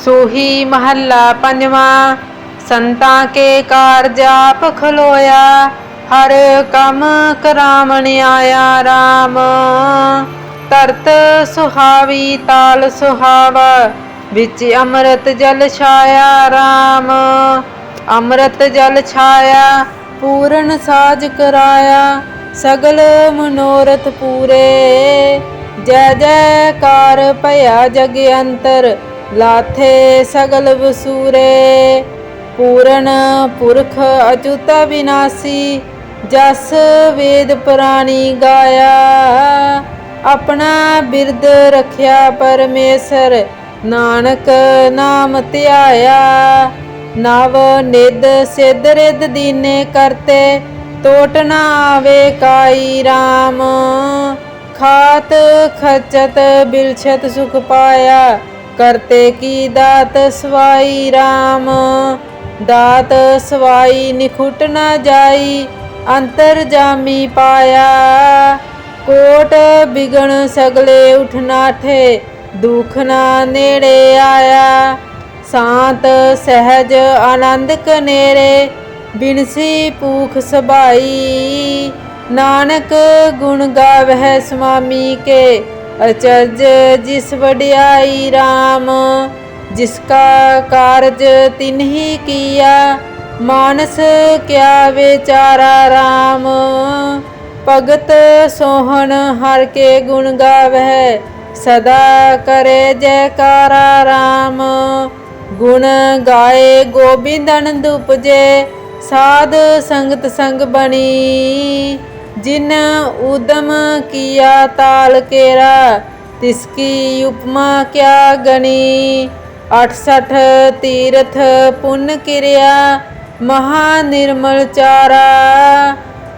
सोही महला पंजवा। संतां के कारज आप खलोया, हर कम करावण आया राम। तरत सुहावी ताल सुहावा, बिच अमृत जल छाया राम। अमृत जल छाया पूरन साज कराया, सगल मनोरथ पूरे। जय जयकार भया जग अंतर, लाथे सगल वसूरे। पूरन पुरख अच्युत विनाशी, जस वेद पुराणी गाया। अपना बिरद रखिया परमेसर, नानक नाम ध्याया। नव निध सिद्ध रिध दीने करते, टोट न आवे काई राम। खात खचत बिलछत सुख पाया, करते की दात सवाई राम। दात सवाई निखुट न जाई, अंतर जामी पाया। कोट बिगण सगले उठ नाठे, दुख ना नेड़े आया। शांत सहज आनंद कनेरे, बिनसी पूख सबाई। नानक गुण गावह स्वामी के, अचरज जिस वड्याई राम। जिसका कारज तिन्ही किया, मानस क्या बेचारा राम। भगत सोहन हर के गुण गावह, सदा करे जयकारा राम। गुण गाए गोबिंद आनंद उपजे, साध संगत संग बनी। जिन उदम किया ताल केरा, तिसकी उपमा क्या गनी। 68 तीर्थ पुण्य किरिया, महा निर्मल चारा।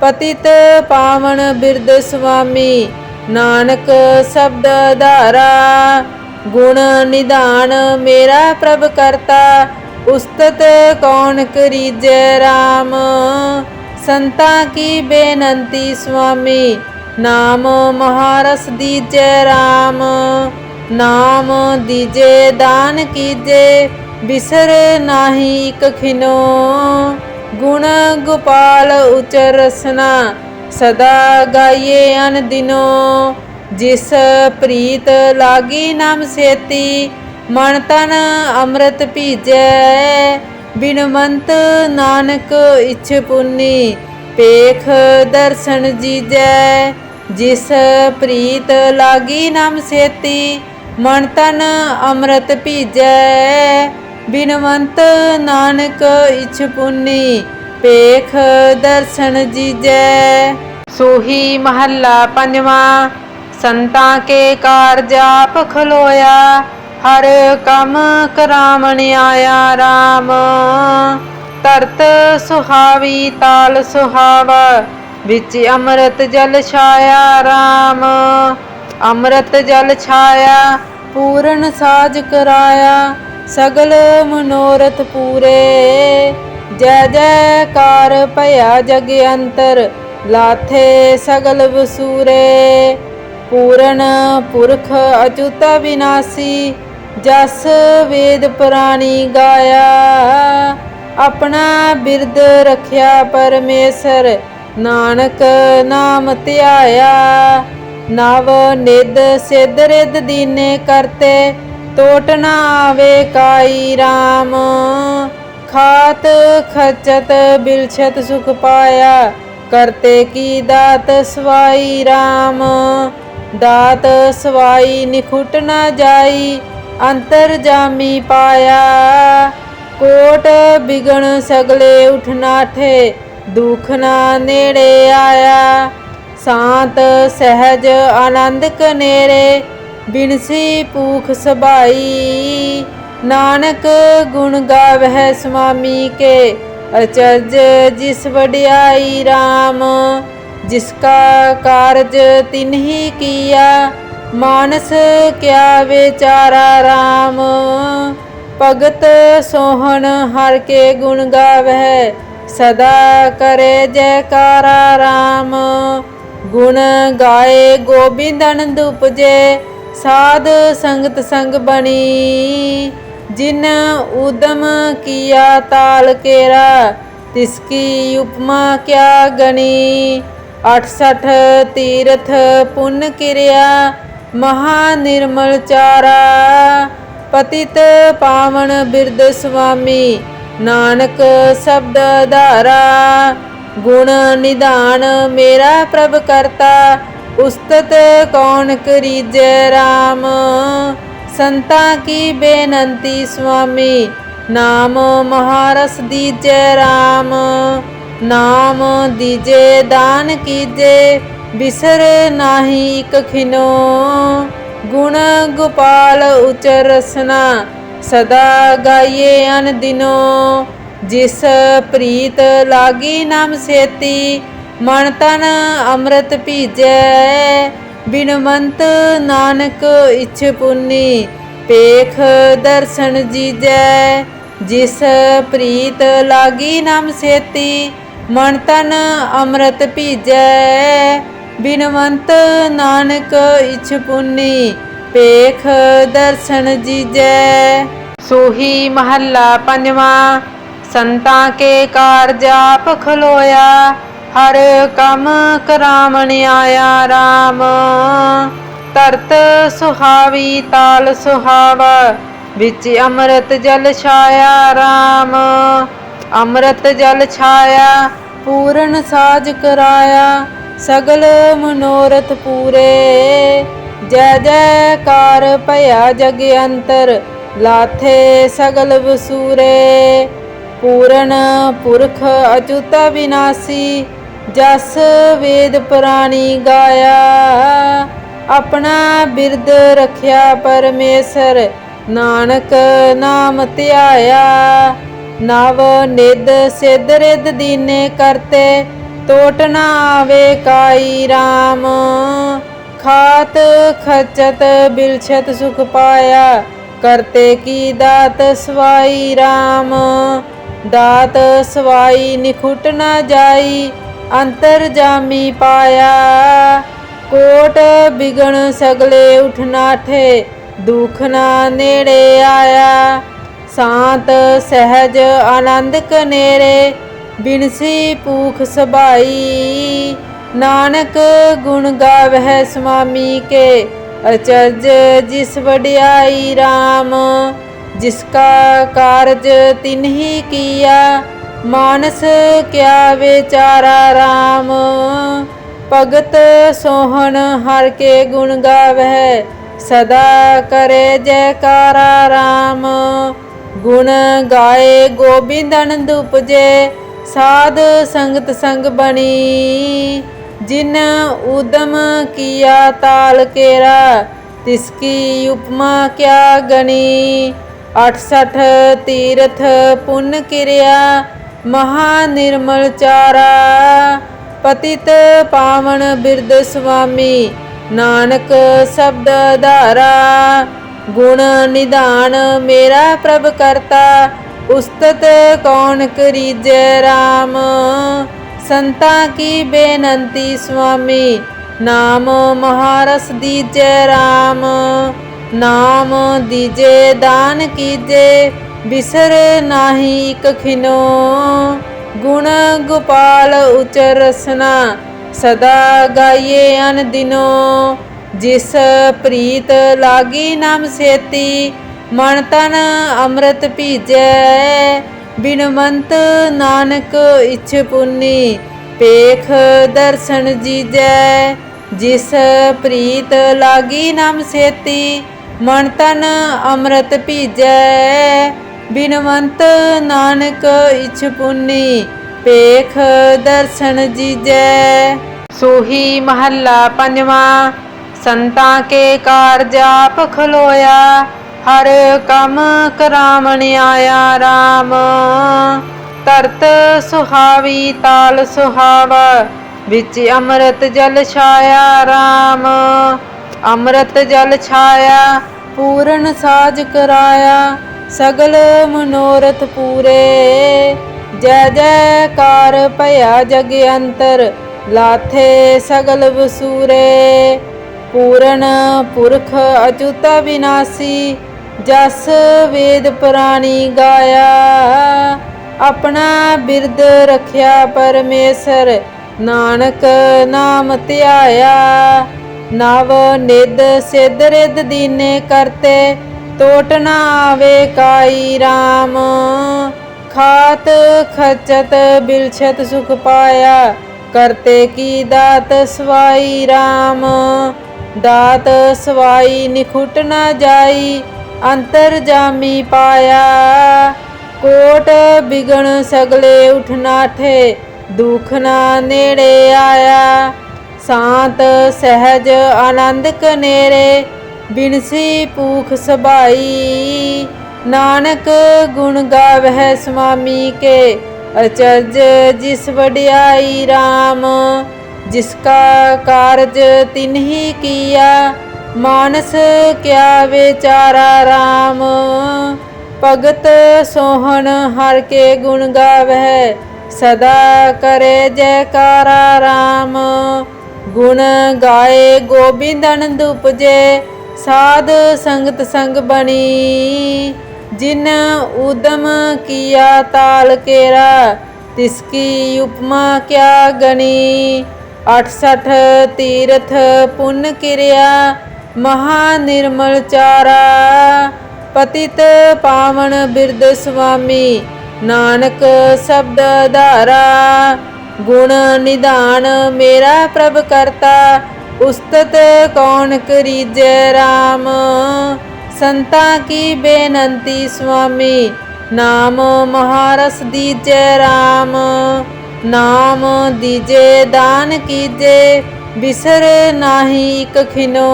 पतित पावन बिरद स्वामी, नानक शब्द धारा। गुण निधान मेरा प्रभ करता, उस्तत कौन करीजै राम। संता की बेनंती स्वामी, नाम महारस दीजै राम। नाम दीजे दान कीजे, बिसर नाही कखिनो। गुण गोपाल उचर रसना, सदा गाइए अन दिनो। जिस प्रीत लागी नाम सेती, मन तन अमृत पीजै। बिनवंत नानक इच्छ पुन्नी, पेख दर्शन जीजै। जिस प्रीत लागी नाम सेती, मन तन अमृत पीजै। बिनवंत नानक इच्छ पुन्नी, पेख दर्शन जीजै। सोही महला पंजवा। संतां के कारज आप खलोया, हर कम करावण आया राम। तरत सुहावी ताल सुहावा, बिच अमृत जल छाया राम। अमृत जल छाया पूरन साज कराया, सगल मनोरथ पूरे। जय जयकार भया जग अंतर, लाथे सगल वसूरे। पूरन पुरख अच्युत विनाशी, जस वेद पुराणी गाया। अपना बिरद रखिया परमेसर, नानक नाम ध्याया। नव निध सिद्ध रिध दीने करते, टोट न आवे काई राम। खात खचत बिलछत सुख पाया, करते की दात सवाई राम। दात सवाई निखुट न जाई, अंतर जामी पाया। कोट बिगण सगले उठ नाठे, दुख ना नेड़े आया। शांत सहज आनंद कनेरे, बिनसी पूख सबाई। नानक गुण गावह स्वामी के, अचरज जिस वड्याई राम। जिसका कारज तिन्ही किया, मानस क्या बेचारा राम। भगत सोहन हर के गुण गावह, सदा करे जयकारा राम। गुण गाए गोबिंद आनंद उपजे, साध संगत संग बनी। जिन उदम किया ताल केरा, तिसकी उपमा क्या गणी। 68 तीर्थ पुण्य किरिया, महानिर्मल चारा। पतित पावन बिरद स्वामी, नानक शब्द धारा। गुण निधान मेरा प्रभ करता, उस्तत कौन करीजै राम। संता की बेनंती स्वामी, नाम महारस दीजै राम। नाम दीजे दान कीजे, बिसर नाही इक खिनो। गुण गोपाल उचर रसना, सदा गाइए अन दिनो। जिस प्रीत लागी नाम सेती, मन तन अमृत पीजै। बिनवंत नानक इच्छ पुन्नी, पेख दर्शन जीजै। जिस प्रीत लागी नाम सेती, मन तन अमृत पीजै। बिनवंत नानक इच्छ पुन्नी, पेख दर्शन जीजै। सोही महला पंजवा। संतां के कारज आप खलोया, हर कम करावण आया राम। तरत सुहावी ताल सुहावा, बिच अमृत जल छाया राम। अमृत जल छाया, पूਰਨ साज कराया, सगल मनोरथ पूरे। जय जयकार भया जग अंतर, लाथे सगल वसूरे। पूਰਨ पुरख अच्युत विनाशी, जस वेद पुराणी गाया। अपना बिरद रखिया परमेसर, नानक नाम ध्याया। नव निध सिद्ध रिद दीने करते, टोट न आवे काई राम। खात खचत बिलछत सुख पाया, करते की दात सवाई राम। दात सवाई निखुट न जाई, अंतर जामी पाया। कोट बिगण सगले उठनाठे, दुख ना नेड़े आया। शांत सहज आनंद कनेरे, बिनसी पूख सबाई। नानक गुण गावह स्वामी के, अचरज जिस वड्याई राम। जिसका कारज तिन्ही किया, मानस क्या बेचारा राम। भगत सोहन हर के गुण गावह, सदा करे जयकारा राम। गुण गाए गोबिंद आनंद उपजे, साध संगत संग बनी। जिन उदम किया ताल केरा, तिसकी उपमा क्या गणी। 68 तीर्थ पुण्य किरिया, महानिर्मल चारा। पतित पावन बिरद स्वामी, नानक शब्द धारा। गुण निधान मेरा प्रभ करता, उस्तत कौन करीजै राम। संता की बेनंती स्वामी, नाम महारस दीजै राम। नाम दीजे दान कीजे, बिसर नाही इक खिनो। गुण गोपाल उचर रसना, सदा गाइए अन दिनो। जिस प्रीत लागी नाम सेती, मन तन अमृत पीजै। बिनवंत नानक इच्छ पुन्नी, पेख दर्शन जीजै। जिस प्रीत लागी नाम सेती, मन तन अमृत पीजै। बिनवंत नानक इच्छ पुन्नी, पेख दर्शन जीजै। सोही महला पंजवा। संतां के कारज आप खलोया, हर कम करावण आया राम। तरत सुहावी ताल सुहावा, बिच अमृत जल छाया राम। अमृत जल छाया, पूਰਨ साज कराया, सगल मनोरथ पूरे। जय जयकार भया जग अंतर, लाथे सगल वसूरे। पूਰਨ पुरख अच्युत विनाशी, जस वेद पुराणी गाया, अपना बिरद रखिया परमेसर, नानक नाम ध्याया। नव निध सिद्ध रिद दीने करते, टोट न आवे काई राम। खात खचत बिलछत सुख पाया, करते की दात सवाई राम। दात सवाई निखुट न जाई, अंतर जामी पाया। कोट बिगण सगले उठ नाठे, दुख ना नेड़े आया। शांत सहज आनंद कनेरे, बिनसी पूख सभाई। नानक गुण गावह स्वामी के, अचरज जिस वड्याई राम। जिसका कारज तिन्ही किया, मानस क्या बेचारा राम। भगत सोहन हर के गुण गावह, सदा करे जयकारा राम। गुण गाए गोबिंद आनंद उपजे, साध संगत संग बनी। जिन उदम किया ताल केरा, तिसकी उपमा क्या गनी। 68 तीर्थ पुण्य किरिया, महा निर्मल चारा। पतित पावन बिरद स्वामी, नानक शब्द धारा। गुण निधान मेरा प्रभ करता, उस्तत कौन करीजै राम। संता की बेनंती स्वामी, नाम महारस दीजै राम। नाम दीजे दान कीजे, बिसर नाही कखिनो।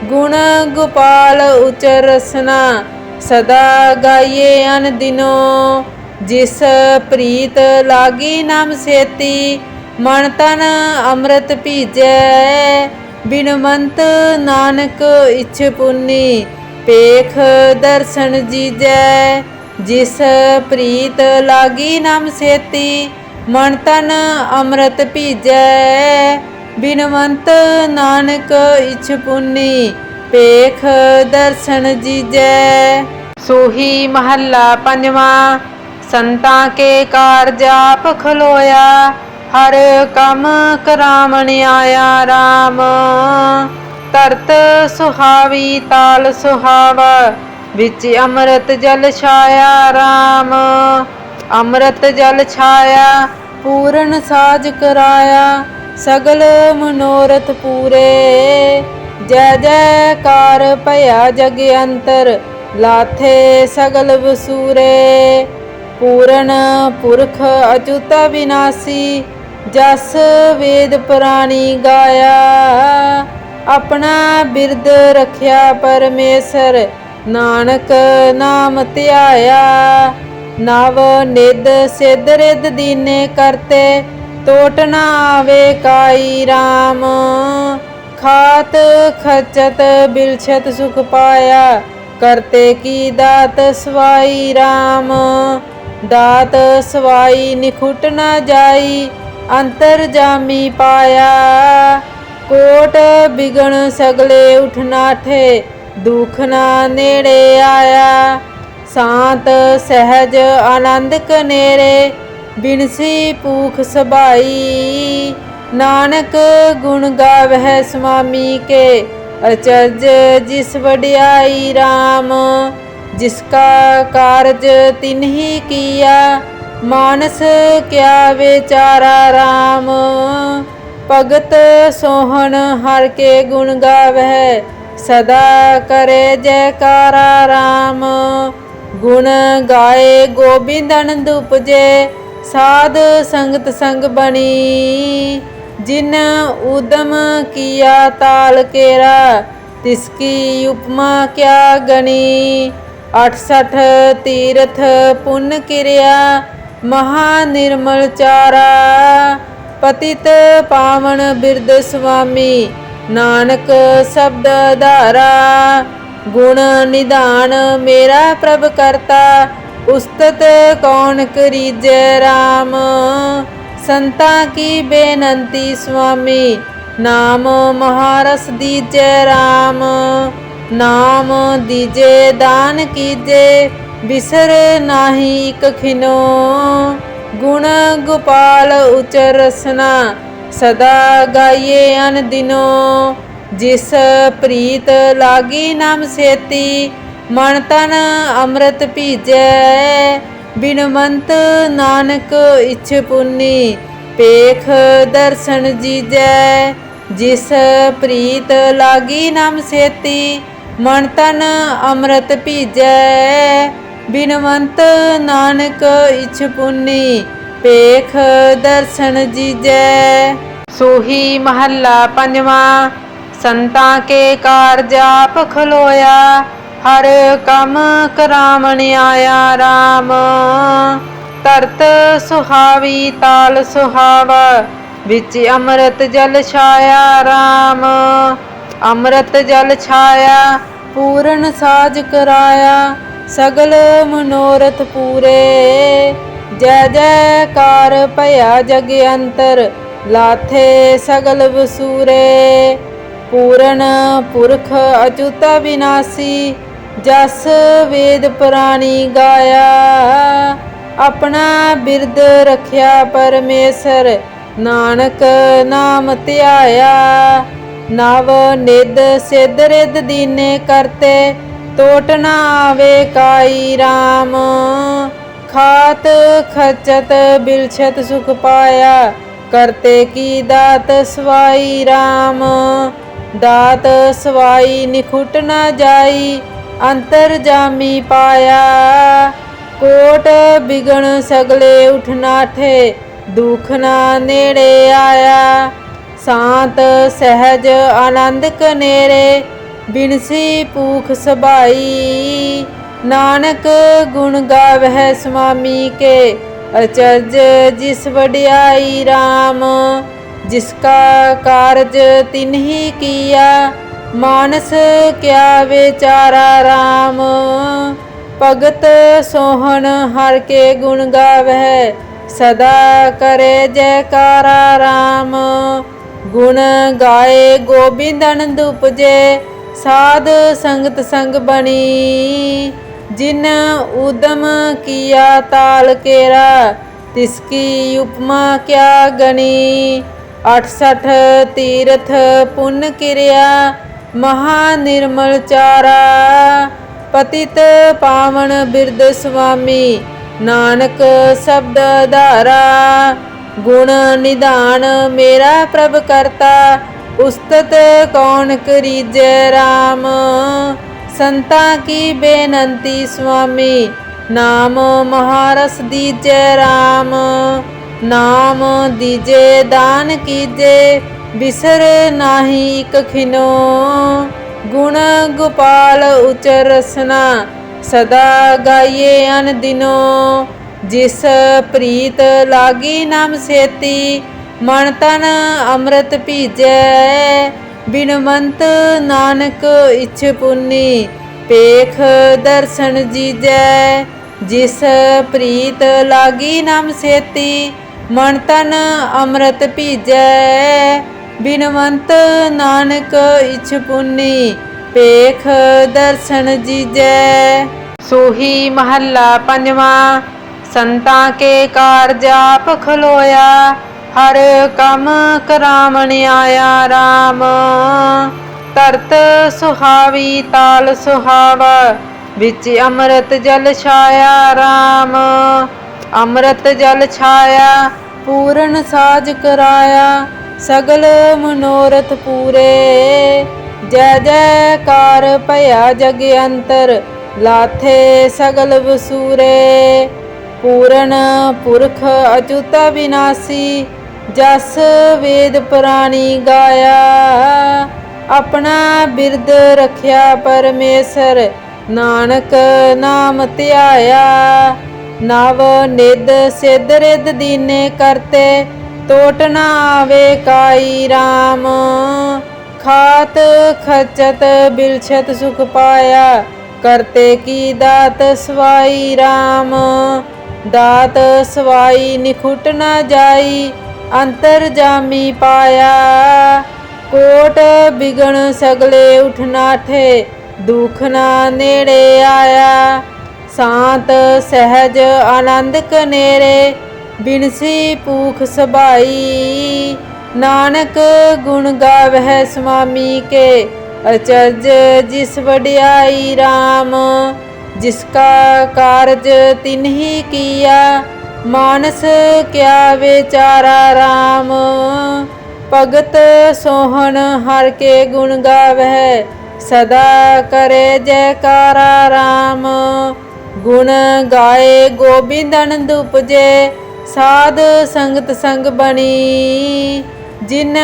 गुण गोपाल उचर रसना, सदा गाइए अन दिनो। जिस प्रीत लागी नाम सेती, मन तन अमृत पीजै। बिनवंत नानक इच्छ पुन्नी, पेख दर्शन जीजै। जिस प्रीत लागी नाम सेती, मन तन अमृत पीजै। बिनवंत नानक इच्छ पुन्नी, पेख दर्शन जीजै। सोही महला पंजवा। संतां के कारज आप खलोया, हर कम करावण आया राम। तरत सुहावी ताल सुहावा, विच अमृत जल छाया राम। अमृत जल छाया, पूਰਨ साज कराया। सगल मनोरथ पूरे, जय जयकार भया जग अंतर। लाथे सगल वसूरे, पूਰਨ पुरख अचुत विनाशी। जस वेद पुराणी गाया, अपना बिरद रखिया परमेसर। नानक नाम ध्याया। नव निध सिद्ध रिद दीने करते, टोट न आवे काई राम। खात खचत बिलछत सुख पाया, करते की दात सवाई राम। दात सवाई निखुट न जाई, अंतर जामी पाया। कोट बिगण सगले उठ नाठे, दुख ना नेड़े आया। शांत सहज आनंद कनेरे, बिनसी पूख सभाई। नानक गुण गावह स्वामी के, अचरज जिस वड्याई राम। जिसका कारज तिन्ही किया, मानस क्या बेचारा राम। भगत सोहन हर के गुण गावह, सदा करे जयकारा राम। गुण गाए गोबिंद आनंद उपजे, साध संगत संग बनी। जिन उदम किया ताल केरा, तिसकी उपमा क्या गनी। 68 तीर्थ पुण्य किरिया, महा निर्मल चारा। पतित पावन बिरद स्वामी, नानक शब्द धारा। गुण निधान मेरा प्रभ करता, उस्तत कौन करीजै राम। संता की बेनंती स्वामी, नाम महारस दीजै राम। नाम दीजे दान कीजे बिसर नाही इक खिनो। गुण गोपाल उच्च रसना सदा गाइए अन दिनो। जिस प्रीत लागी नाम सेती मन तन अमृत पीजै। बिनवंत नानक इच्छ पुन्नी पेख दर्शन जीजै। जिस प्रीत लागी नाम सेती मन तन अमृत पीजै। बिनवंत नानक इच्छ पुन्नी पेख दर्शन जीजै। सोही महला पंजवा। संतां के कारज आप खलोया हर कम करावण आया राम। तरत सुहावी ताल सुहावा विच अमृत जल छाया राम। अमृत जल छाया पूਰਨ साज कराया सगल मनोरथ पूरे। जय जयकार भया जग अंतर लाथे सगल वसूरे। पूਰਨ पुरख अचुत विनाशी जस वेद पुराणी गाया। अपना बिरद रखिया परमेसर नानक नाम ध्याया। नव निध सिद्ध रिद दीने करते टोट ना आवे काई राम। खात खचत बिलछत सुख पाया करते की दात सवाई राम। दात सवाई निखुट न जाई अंतर जामी पाया। कोट बिगण सगले उठनाठे दुख ना नेड़े आया। शांत सहज आनंद कनेरे बिनसी पूख सबाई। नानक गुण गावह स्वामी के अचरज जिस वड्याई राम। जिसका कारज तिन्ही किया मानस क्या विचारा राम। भगत सोहन हर के गुण गावह सदा करे जयकारा राम। गुण गाए गोबिंद आनंद उपजे साध संगत संग बनी। जिन उदम किया ताल केरा तिसकी उपमा क्या गनी। 68 तीर्थ पुण्य क्रिया महानिर्मल चारा। पतित पावन बिरद स्वामी नानक शब्द धारा। गुण निधान मेरा प्रभ करता उस्तत कौन करीजै राम। संता की बेनंती स्वामी नाम महारस दीजै राम। नाम दीजे दान कीजे बिसर नाही इक खिनो। गुण गोपाल उच्च रसना सदा गाइए अन दिनो। जिस प्रीत लागी नाम सेती मन तन अमृत पीजै। बिनवंत नानक इच्छ पुन्नी पेख दर्शन जीजै। जिस प्रीत लागी नाम सेती मन तन अमृत पीजै। बिनवंत नानक इच्छ पुन्नी पेख दर्शन जीजै। सोही महला पंजवा। संतां के कारज आप खलोया हर कम करावण आया राम। तरत सुहावी ताल सुहावा विच अमृत जल छाया राम। अमृत जल छाया पूਰਨ साज कराया सगल मनोरथ पूरे। जय जयकार भया जग अंतर लाथे सगल वसूरे। पूਰਨ पुरख अचुत विनाशी जस वेद पुराणी गाया। अपना बिरद रखिया परमेसर नानक नाम ध्याया। नव निध सिद्ध रिद दीने करते टोट ना आवे काई राम। खात खचत बिलछत सुख पाया करते की दात सवाई राम। दात सवाई निखुट न जाई अंतर जामी पाया। कोट बिगण सगले उठनाठे ਦੁਖ ਨਾ ਨੇੜੇ ਆਇਆ। ਸ਼ਾਂਤ ਸਹਿਜ ਆਨੰਦ ਕਨੇਰੇ, ਬਿਨਸੀ ਭੂਖ ਸਭਾਈ। ਨਾਨਕ ਗੁਣ ਗਾਵਹਿ ਸੁਆਮੀ ਕੇ, ਅਚਰਜ ਜਿਸ ਵਡਿਆਈ। ਰਾਮ ਜਿਸਕਾ ਕਾਰਜ ਤਿਨਹੀ ਕੀਆ, ਮਾਨਸ ਕਿਆ ਵਿਚਾਰਾ। ਰਾਮ ਭਗਤ ਸੋਹਣ ਹਰਿ ਕੇ ਗੁਣ ਗਾਵਹਿ, ਸਦਾ ਕਰੇ ਜੈਕਾਰਾ। ਰਾਮ ਗੁਣ ਗਾਏ ਗੋਬਿੰਦ ਅਨੰਦ ਉਪਜੇ, ਸਾਧ ਸੰਗਤ ਸੰਗ ਬਣੀ। ਜਿਨ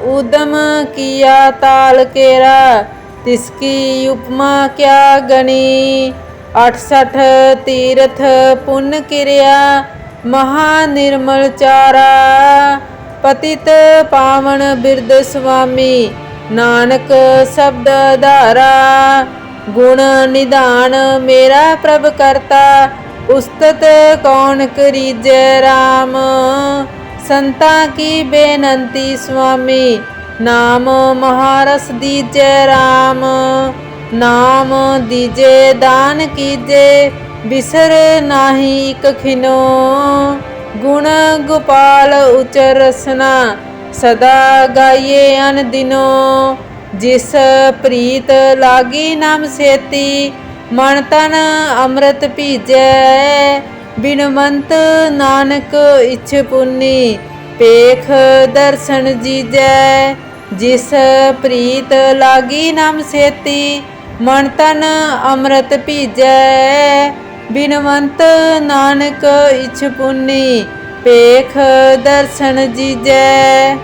ਊਧਮ ਕੀਆ ਤਾਲ ਕੇਰਾ, ਤਿਸਕੀ ਉਪਮਾ ਕਿਆ ਗਣੀ। 68 ਤੀਰਥ ਪੁੰਨ ਕਿਰਿਆ, ਮਹਾ ਨਿਰਮਲ ਚਾਰਾ। ਪਤਿਤ ਪਾਵਨ ਬਿਰਦ ਸੁਆਮੀ, ਨਾਨਕ ਸ਼ਬਦ ਆਧਾਰਾ। ਗੁਣ ਨਿਧਾਨ ਮੇਰਾ ਪ੍ਰਭ ਕਰਤਾ, ਉਸਤਤ ਕੌਣ ਕਰੀਜੈ। ਰਾਮ ਸੰਤਾਂ ਕੀ ਬੇਨੰਤੀ ਸੁਆਮੀ, ਨਾਮ ਮਹਾਰਸ ਦੀਜੈ। ਰਾਮ ਨਾਮ ਦੀਜੇ ਦਾਨ ਕੀਜੇ, ਬਿਸਰ ਨਾਹੀ ਇਕ ਖਿਨੋ। ਗੁਣ ਗੋਪਾਲ ਉਚਰ ਰਸਨਾ, ਸਦਾ ਗਾਈਏ ਅਨ ਦਿਨੋ। ਜਿਸ ਪ੍ਰੀਤ ਲਾਗੀ ਨਾਮ ਸੇਤੀ, ਮਨ ਤਨ ਅੰਮ੍ਰਿਤ ਭੀਜੈ। ਬਿਨਵੰਤ ਨਾਨਕ ਇਛ ਪੁੰਨੀ, ਪੇਖ ਦਰਸ਼ਨ ਜੀਜੈ। ਜਿਸ ਪ੍ਰੀਤ ਲਾਗੀ ਨਾਮ ਸੇਤੀ, ਮਨ ਤਨ ਅੰਮ੍ਰਿਤ ਭੀਜੈ। ਬਿਨਵੰਤ ਨਾਨਕ ਇਛ ਪੁੰਨੀ, ਪੇਖ ਦਰਸ਼ਨ ਜੀਜੈ।